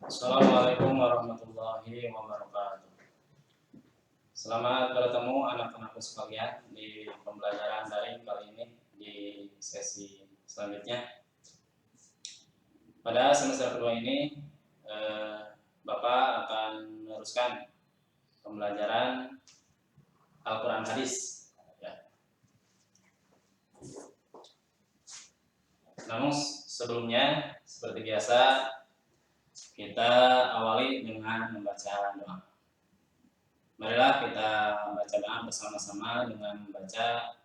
Assalamualaikum warahmatullahi wabarakatuh. Selamat bertemu anak-anakku sekalian di pembelajaran daring kali ini di sesi selanjutnya. Pada semester kedua ini, Bapak akan meneruskan pembelajaran Al-Quran Hadis. Ya. Namun sebelumnya, seperti biasa, kita awali dengan membaca doa. Marilah kita baca doa bersama-sama dengan membaca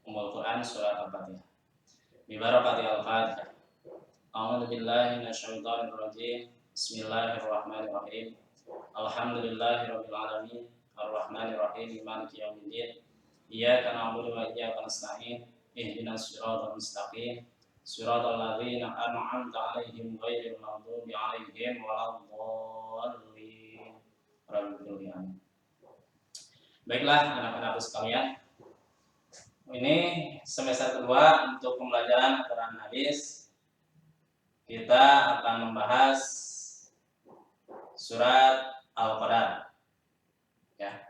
Ummul Quran surat Al-Fatihah. Bibarakati Al-Fatihah. A'udzu billahi minasyaitonir rajim. Bismillahirrahmanirrahim. Alhamdulillahirabbil alamin. Arrahmanir rahim. Maliki yaumiddin. Iyyaka na'budu wa iyyaka nasta'in. Ihdinas siratal mustaqim. Siratal ladzina an'amta 'alaihim ghairil maghdubi 'alaihim waladdallin. Amin. Baiklah anak-anakku sekalian, ini semester kedua untuk pembelajaran Al-Quran Hadis. Kita akan membahas surat Al-Qadar. Ya.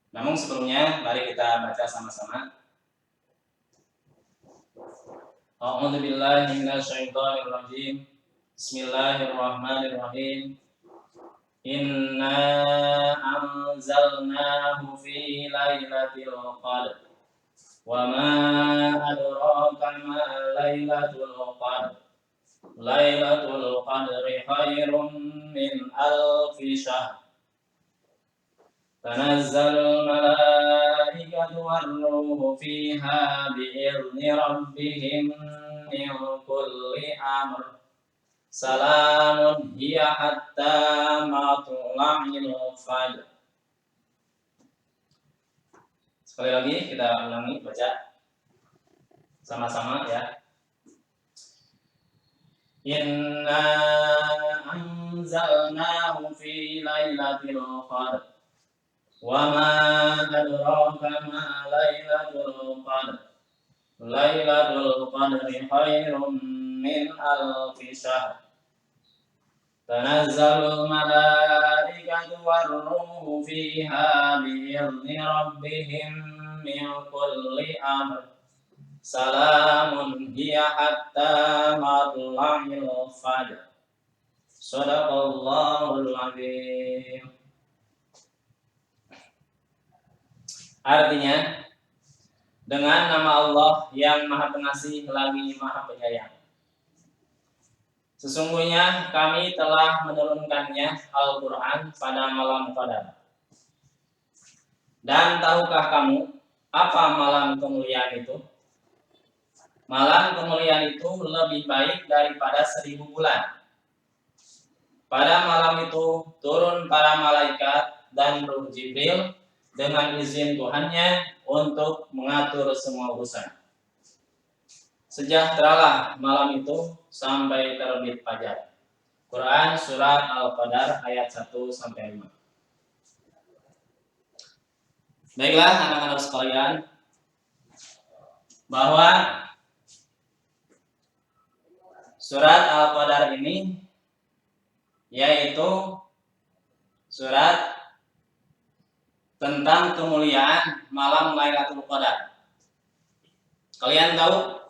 Namun sebelumnya mari kita baca sama-sama. A'udzu billahi minasyaitonir rajim. Bismillahirrahmanirrahim. Inna anzalnahu fi lailatul qadr wa ma adraka ma lailatul qadr lailatul qadri khairun min alfi syahr tanazzalul malaikatu war-ruhu fiha bi'izni rabbihim min kulli amr Salamun hiya hatta matla'il fajr. Sekali lagi kita ulangi baca sama-sama ya. Inna anzalnahu fi lailatul qadr wa ma adraka ma lailatul qadr lailatul qadri khairum min alfi syahr tanazzalul malaikatu war-ruhu fiha bi'izni rabbihim min kulli amr salamun hiya hatta matla'il fajr. Shadaqallahul azim. Artinya, dengan nama Allah yang Maha Pengasih lagi Maha Penyayang. Sesungguhnya kami telah menurunkannya Al-Quran pada malam Qadar. Dan tahukah kamu apa malam kemuliaan itu? Malam kemuliaan itu lebih baik daripada 1000 bulan. Pada malam itu turun para malaikat dan Ruh Jibril dengan izin Tuhannya untuk mengatur semua urusan. Sejahteralah malam itu sampai terbit fajar. Quran surat Al-Qadar ayat 1-5. Baiklah anak-anak sekalian, bahwa surat Al-Qadar ini yaitu surat tentang kemuliaan malam Lailatul Qadar. Kalian tahu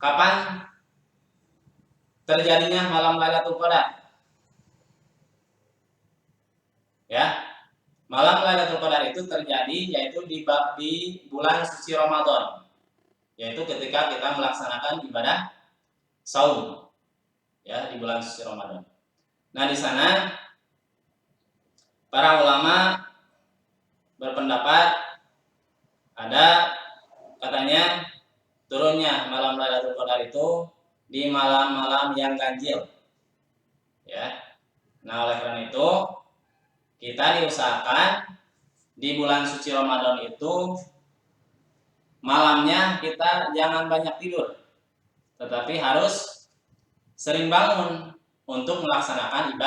kapan terjadinya malam Lailatul Qadar? Ya, malam Lailatul Qadar itu terjadi yaitu di bulan suci Ramadan, yaitu ketika kita melaksanakan ibadah saum, ya di bulan suci Ramadan. Nah di sana para ulama berpendapat ada katanya turunnya malam Lailatul Qadar itu di malam-malam yang ganjil. Ya. Nah, oleh karena itu kita diusahakan di bulan suci Ramadan itu malamnya kita jangan banyak tidur, tetapi harus sering bangun untuk melaksanakan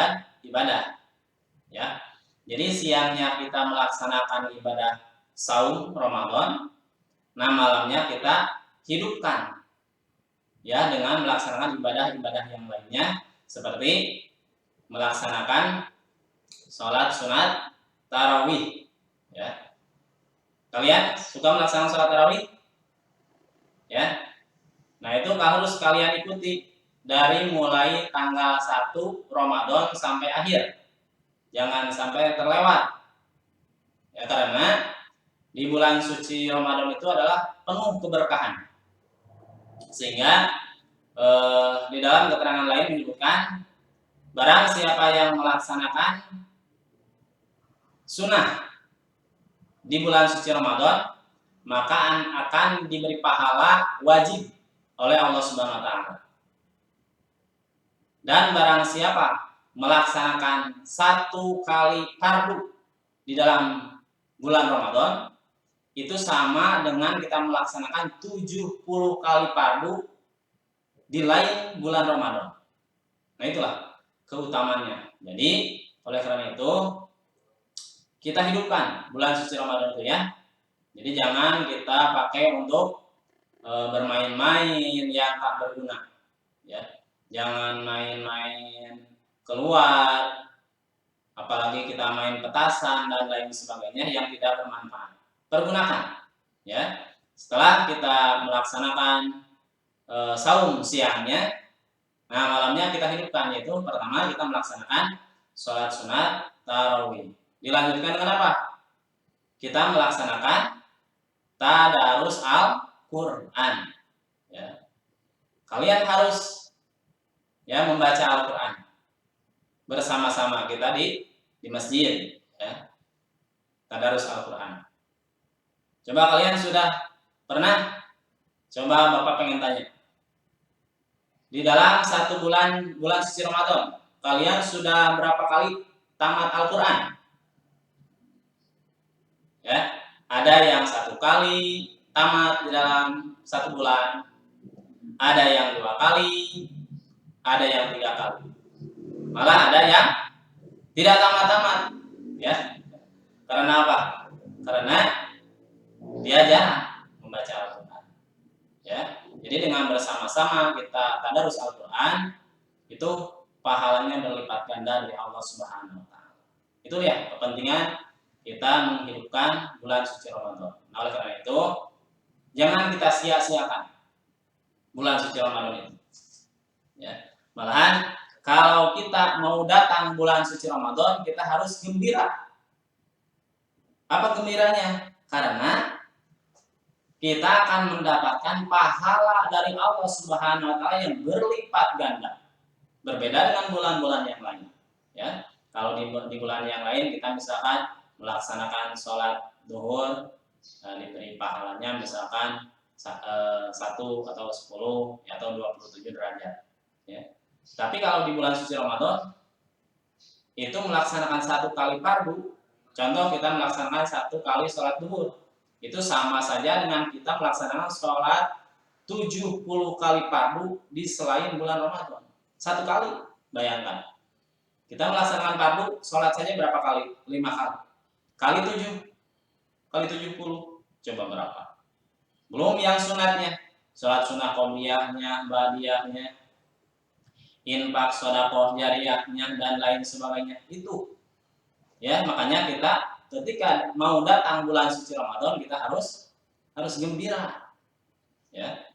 ibadah. Ya. Jadi siangnya kita melaksanakan ibadah saum Ramadan, nah malamnya kita hidupkan ya dengan melaksanakan ibadah-ibadah yang lainnya seperti melaksanakan sholat sunat tarawih. Ya, kalian suka melaksanakan sholat tarawih? Ya, nah itu harus kalian ikuti dari mulai tanggal 1 Ramadan sampai akhir. Jangan sampai terlewat. Ya, karena di bulan suci Ramadan itu adalah penuh keberkahan. Sehingga di dalam keterangan lain menyebutkan barang siapa yang melaksanakan sunnah di bulan suci Ramadan, maka akan diberi pahala wajib oleh Allah Subhanahu wa taala. Dan barang siapa melaksanakan 1 kali fardu di dalam bulan Ramadan, itu sama dengan kita melaksanakan 70 kali fardu di lain bulan Ramadan. Nah, itulah keutamaannya. Jadi, oleh karena itu kita hidupkan bulan suci Ramadan itu ya. Jadi jangan kita pakai untuk bermain-main yang tak berguna. Ya. Jangan main-main keluar, apalagi kita main petasan dan lain sebagainya yang tidak bermanfaat. Pergunakan, ya. Setelah kita melaksanakan saum siangnya, nah malamnya kita hidupkan, yaitu pertama kita melaksanakan sholat sunat tarawih. Dilanjutkan dengan apa? Kita melaksanakan tadarus Al-Quran. Ya. Kalian harus membaca Al-Quran bersama-sama kita di masjid, ya. Tadarus Al-Quran. Coba kalian sudah pernah? Coba Bapak pengen tanya. Di dalam 1 bulan suci Ramadan, kalian sudah berapa kali tamat Al-Quran? Ya, ada yang 1 kali tamat di dalam 1 bulan, ada yang 2 kali, ada yang 3 kali, malah ada yang tidak tamat-tamat, ya. Karena apa? Karena dia jarang membaca Al-Quran, ya. Jadi dengan bersama-sama kita tadarus Al-Quran, itu pahalanya berlipat ganda dari Allah Subhanahu wa taala. Itu ya kepentingan kita menghidupkan bulan suci Ramadan. Nah, oleh karena itu jangan kita sia-siakan bulan suci Ramadan itu. Ya. Malahan kalau kita mau datang bulan suci Ramadan, kita harus gembira. Apa gembiranya? Karena kita akan mendapatkan pahala dari Allah Subhanahu wa taala yang berlipat ganda. Berbeda dengan bulan-bulan yang lain, ya. Kalau di bulan yang lain kita misalkan melaksanakan sholat zuhur, diberi pahalanya misalkan 1 atau 10 atau 27 derajat, ya. Tapi kalau di bulan suci Ramadan itu melaksanakan 1 kali fardu, contoh kita melaksanakan 1 kali sholat zuhur, itu sama saja dengan kita melaksanakan sholat 70 kali fardu di selain bulan Ramadan. 1 kali, bayangkan. Kita melaksanakan fardu, sholat saja berapa kali? 5 kali. Kali 7, kali 70, coba berapa? Belum yang sunatnya, sholat sunnah qobliyahnya, ba'diyahnya, infak, sedekah jariyahnya, dan lain sebagainya. Itu, ya, makanya kita ketika mau datang bulan suci Ramadan, kita harus gembira, ya.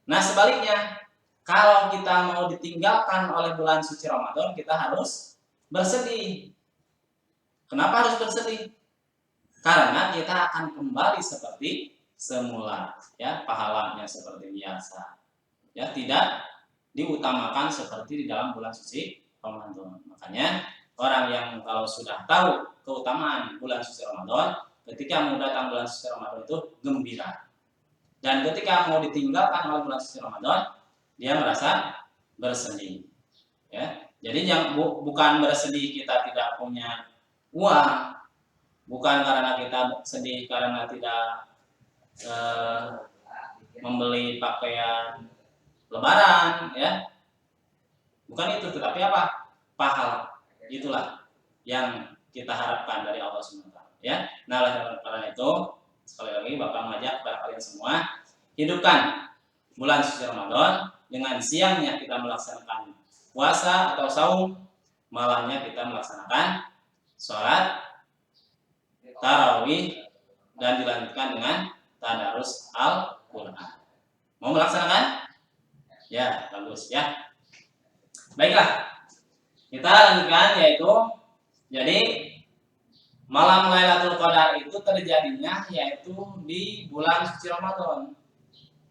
Nah sebaliknya, kalau kita mau ditinggalkan oleh bulan suci Ramadan, kita harus bersedih. Kenapa harus bersedih? Karena kita akan kembali seperti semula, ya, pahalanya seperti biasa, ya, tidak diutamakan seperti di dalam bulan suci Ramadan. Makanya orang yang kalau sudah tahu keutamaan bulan suci Ramadan, ketika mau datang bulan suci Ramadan itu gembira. Dan ketika mau ditinggalkan oleh bulan suci Ramadan, dia merasa bersedih, ya. Jadi bukan bersedih kita tidak punya uang, bukan karena kita sedih karena tidak membeli pakaian lebaran, ya. Bukan itu, tetapi apa? Pahala. Itulah yang kita harapkan dari Allah SWT, ya. Nah, oleh karena itu sekali lagi Bapak mengajak kepada kalian semua, hidupkan bulan suci Ramadan dengan siangnya kita melaksanakan puasa atau saum, malamnya kita melaksanakan sholat tarawih dan dilanjutkan dengan tadarus Al-Quran. Mau melaksanakan? Ya, bagus ya. Baiklah, kita lanjutkan, yaitu jadi malam Lailatul Qadar itu terjadinya yaitu di bulan suci Ramadan.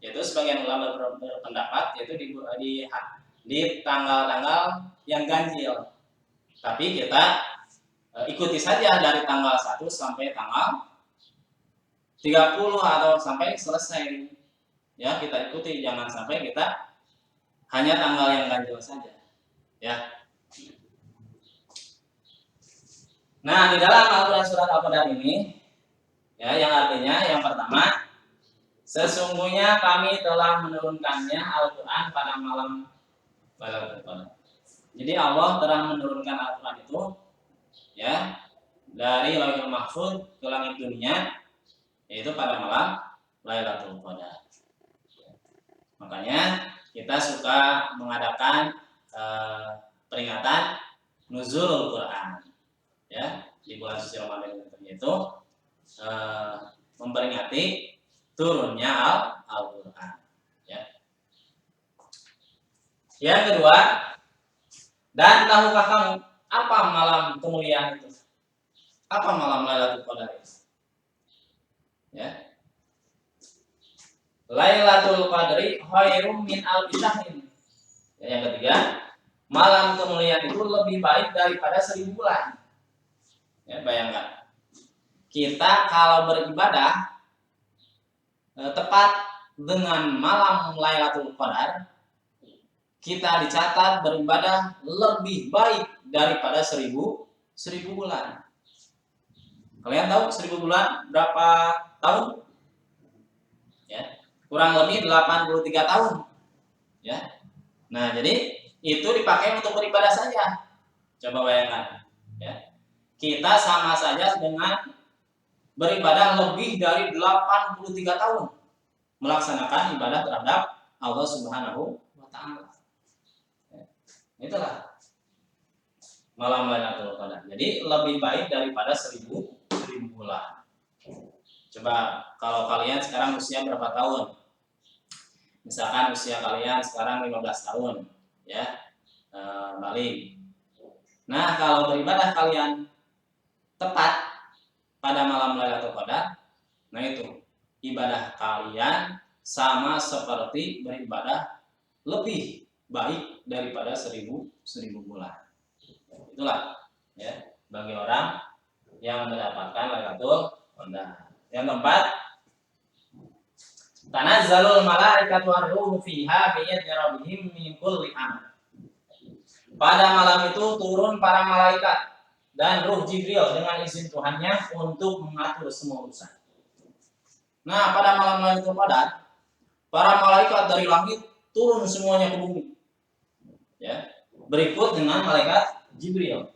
Yaitu sebagian ulama berpendapat yaitu di tanggal-tanggal yang ganjil. Tapi kita ikuti saja dari tanggal 1 sampai tanggal 30 atau sampai selesai. Ya, kita ikuti, jangan sampai kita hanya tanggal yang ganjil saja. Ya. Nah, di dalam Al-Quran surat Al-Qadar ini, ya, yang artinya yang pertama, sesungguhnya kami telah menurunkannya Al-Quran pada malam Lailatul Qadar. Jadi Allah telah menurunkan Al-Quran itu, ya, dari Lauhul Mahfuz ke langit dunia, yaitu pada malam Lailatul Qadar. Makanya kita suka mengadakan peringatan Nuzulul Quran, ya, di bulan suci Ramadan itu memperingati turunnya Al-Quran. Ya. Yang kedua, dan tahukah kamu apa malam kemuliaan itu? Apa malam Lailatul Qadar itu? Ya. Lailatul Qadri khairum min alfi syahrin. Yang ketiga, malam kemuliaan itu lebih baik daripada 1000 bulan. Ya, bayangkan. Kita kalau beribadah tepat dengan malam Lailatul Qadar, kita dicatat beribadah lebih baik daripada 1000 bulan. Kalian tahu 1000 bulan berapa tahun? Ya, kurang lebih 83 tahun. Ya. Nah, jadi itu dipakai untuk beribadah saja. Coba bayangkan, ya. Kita sama saja dengan beribadah lebih dari 83 tahun melaksanakan ibadah terhadap Allah Subhanahu wa taala. Ya. Itulah malam Lailatul Qadar. Jadi lebih baik daripada 1000 bulan. Coba kalau kalian sekarang usia berapa tahun? Misalkan usia kalian sekarang 15 tahun, ya, balik. Nah, kalau beribadah kalian tepat pada malam Lailatul Qadar, nah itu ibadah kalian sama seperti beribadah lebih baik daripada 1000 bulan. Itulah, ya, bagi orang yang mendapatkan Lailatul Qadar. Yang keempat, tanazzalul malaikatu war-ruhu fiha bi'izni rabbihim min kulli amr. Pada malam itu turun para malaikat dan Ruh Jibril dengan izin Tuhannya untuk mengatur semua urusan. Nah, pada malam Lailatul Qadar, para malaikat dari langit turun semuanya ke bumi. Ya, berikut dengan malaikat Jibril.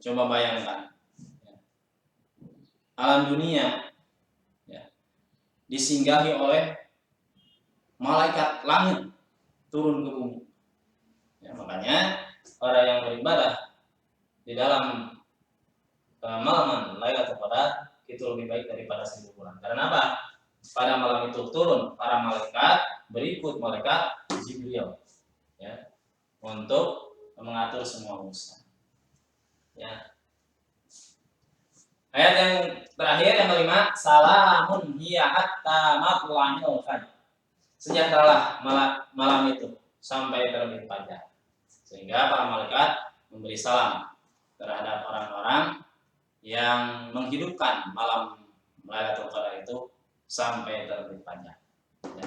Coba bayangkan, alam dunia, ya, disinggahi oleh malaikat langit turun ke bumi. Ya, makanya orang yang beribadah di dalam malam Lailatul Qadar itu lebih baik daripada 1000 bulan. Karena apa? Pada malam itu turun para malaikat berikut malaikat Jibril, ya, untuk mengatur semua urusan. Ya. Ayat yang terakhir, yang kelima, salamun hiya hatta matla'il fajr. Sejahteralah malam itu sampai terbit fajar. Sehingga para malaikat memberi salam terhadap orang-orang yang menghidupkan malam Lailatul Qadar itu sampai terbit fajar. Ya.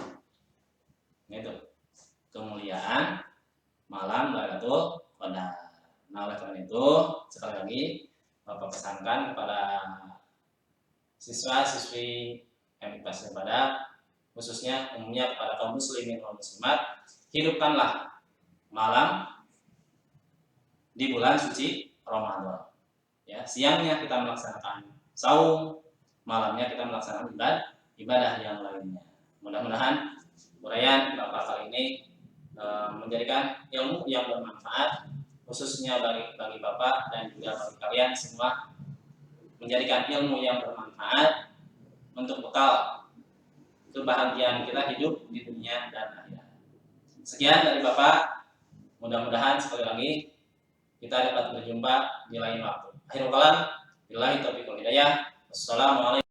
Itu kemuliaan malam Lailatul Qadar. Nah, oleh karena itu, sekali lagi Bapak pesankan kepada siswa-siswi MIPAS pada khususnya umumnya kepada kaum muslimin dan muslimat, hidupkanlah malam di bulan suci Ramadan. Ya, siangnya kita melaksanakan saum, malamnya kita melaksanakan ibadah yang lainnya. Mudah-mudahan uraian Bapak kali ini menjadikan ilmu yang bermanfaat khususnya bagi Bapak dan juga bagi kalian semua, menjadikan ilmu yang bermanfaat untuk bekal kebahagiaan kita hidup di dunia dan akhirat. Sekian dari Bapak, mudah-mudahan sekali lagi kita dapat berjumpa di lain waktu. Akhirul kalam, billahi taufiq wal hidayah. Wassalamualaikum.